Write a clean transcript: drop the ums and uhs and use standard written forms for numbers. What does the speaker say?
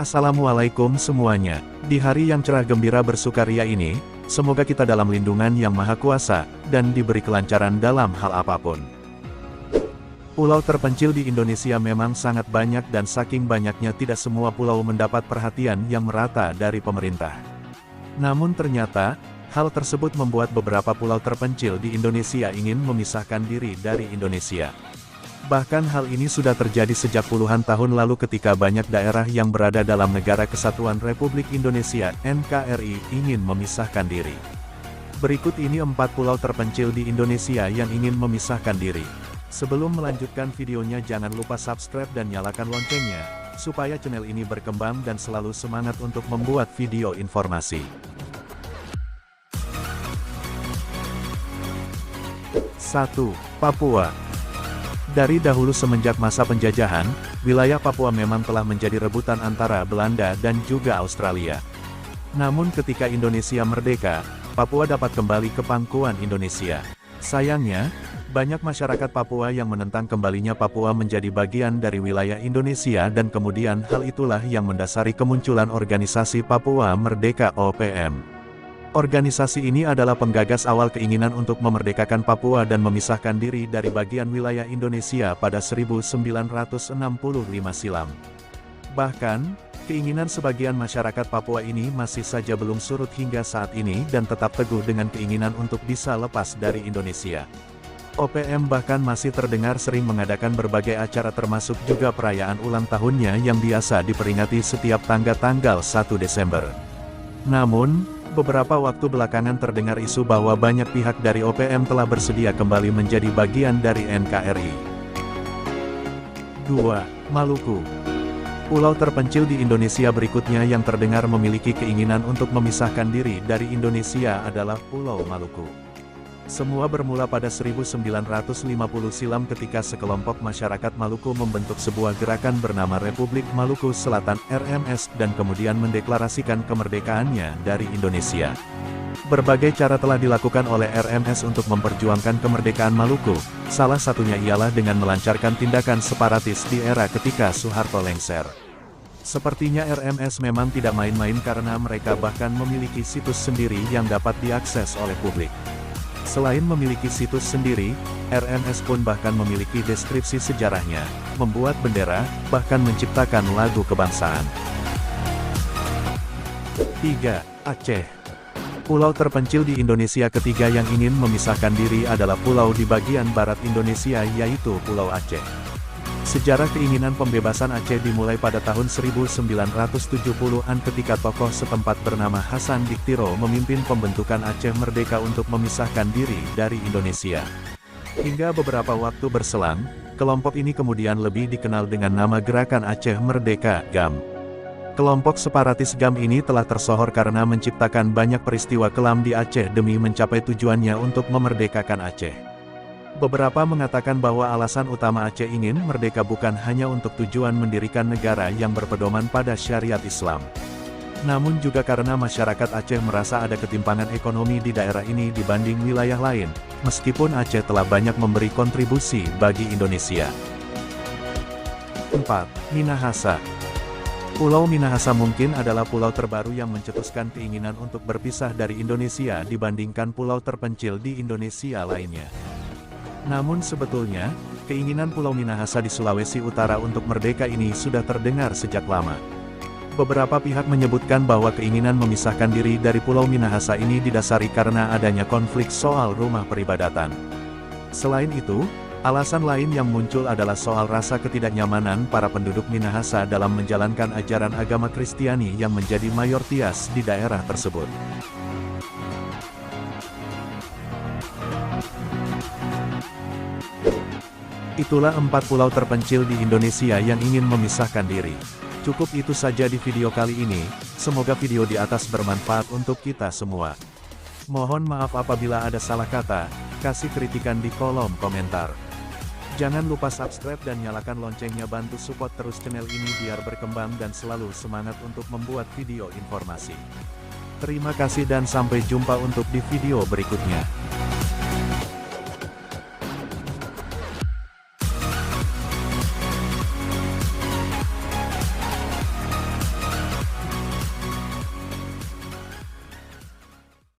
Assalamualaikum semuanya. Di hari yang cerah gembira bersukaria ini, semoga kita dalam lindungan Yang Maha Kuasa, dan diberi kelancaran dalam hal apapun. Pulau terpencil di Indonesia memang sangat banyak dan saking banyaknya tidak semua pulau mendapat perhatian yang merata dari pemerintah. Namun ternyata, hal tersebut membuat beberapa pulau terpencil di Indonesia ingin memisahkan diri dari Indonesia. Bahkan hal ini sudah terjadi sejak puluhan tahun lalu ketika banyak daerah yang berada dalam Negara Kesatuan Republik Indonesia (NKRI) ingin memisahkan diri. Berikut ini 4 pulau terpencil di Indonesia yang ingin memisahkan diri. Sebelum melanjutkan videonya jangan lupa subscribe dan nyalakan loncengnya, supaya channel ini berkembang dan selalu semangat untuk membuat video informasi. 1. Papua. Dari dahulu semenjak masa penjajahan, wilayah Papua memang telah menjadi rebutan antara Belanda dan juga Australia. Namun ketika Indonesia merdeka, Papua dapat kembali ke pangkuan Indonesia. Sayangnya, banyak masyarakat Papua yang menentang kembalinya Papua menjadi bagian dari wilayah Indonesia dan kemudian hal itulah yang mendasari kemunculan organisasi Papua Merdeka (OPM). Organisasi ini adalah penggagas awal keinginan untuk memerdekakan Papua dan memisahkan diri dari bagian wilayah Indonesia pada 1965 silam. Bahkan, keinginan sebagian masyarakat Papua ini masih saja belum surut hingga saat ini dan tetap teguh dengan keinginan untuk bisa lepas dari Indonesia. OPM bahkan masih terdengar sering mengadakan berbagai acara termasuk juga perayaan ulang tahunnya yang biasa diperingati setiap tanggal 1 Desember. Namun, beberapa waktu belakangan terdengar isu bahwa banyak pihak dari OPM telah bersedia kembali menjadi bagian dari NKRI. 2. Maluku. Pulau terpencil di Indonesia berikutnya yang terdengar memiliki keinginan untuk memisahkan diri dari Indonesia adalah Pulau Maluku. Semua bermula pada 1950 silam ketika sekelompok masyarakat Maluku membentuk sebuah gerakan bernama Republik Maluku Selatan (RMS) dan kemudian mendeklarasikan kemerdekaannya dari Indonesia. Berbagai cara telah dilakukan oleh RMS untuk memperjuangkan kemerdekaan Maluku, salah satunya ialah dengan melancarkan tindakan separatis di era ketika Soeharto lengser. Sepertinya RMS memang tidak main-main karena mereka bahkan memiliki situs sendiri yang dapat diakses oleh publik. Selain memiliki situs sendiri, RMS pun bahkan memiliki deskripsi sejarahnya, membuat bendera, bahkan menciptakan lagu kebangsaan. 3. Aceh. Pulau terpencil di Indonesia ketiga yang ingin memisahkan diri adalah pulau di bagian barat Indonesia yaitu Pulau Aceh. Sejarah keinginan pembebasan Aceh dimulai pada tahun 1970-an ketika tokoh setempat bernama Hasan Diktiro memimpin pembentukan Aceh Merdeka untuk memisahkan diri dari Indonesia. Hingga beberapa waktu berselang, kelompok ini kemudian lebih dikenal dengan nama Gerakan Aceh Merdeka (GAM). Kelompok separatis GAM ini telah tersohor karena menciptakan banyak peristiwa kelam di Aceh demi mencapai tujuannya untuk memerdekakan Aceh. Beberapa mengatakan bahwa alasan utama Aceh ingin merdeka bukan hanya untuk tujuan mendirikan negara yang berpedoman pada syariat Islam. Namun juga karena masyarakat Aceh merasa ada ketimpangan ekonomi di daerah ini dibanding wilayah lain, meskipun Aceh telah banyak memberi kontribusi bagi Indonesia. 4. Minahasa. Pulau Minahasa mungkin adalah pulau terbaru yang mencetuskan keinginan untuk berpisah dari Indonesia dibandingkan pulau terpencil di Indonesia lainnya. Namun sebetulnya, keinginan Pulau Minahasa di Sulawesi Utara untuk merdeka ini sudah terdengar sejak lama. Beberapa pihak menyebutkan bahwa keinginan memisahkan diri dari Pulau Minahasa ini didasari karena adanya konflik soal rumah peribadatan. Selain itu, alasan lain yang muncul adalah soal rasa ketidaknyamanan para penduduk Minahasa dalam menjalankan ajaran agama Kristiani yang menjadi mayoritas di daerah tersebut. Itulah 4 pulau terpencil di Indonesia yang ingin memisahkan diri. Cukup itu saja di video kali ini, semoga video di atas bermanfaat untuk kita semua. Mohon maaf apabila ada salah kata, kasih kritikan di kolom komentar. Jangan lupa subscribe dan nyalakan loncengnya, bantu support terus channel ini biar berkembang dan selalu semangat untuk membuat video informasi. Terima kasih dan sampai jumpa untuk di video berikutnya.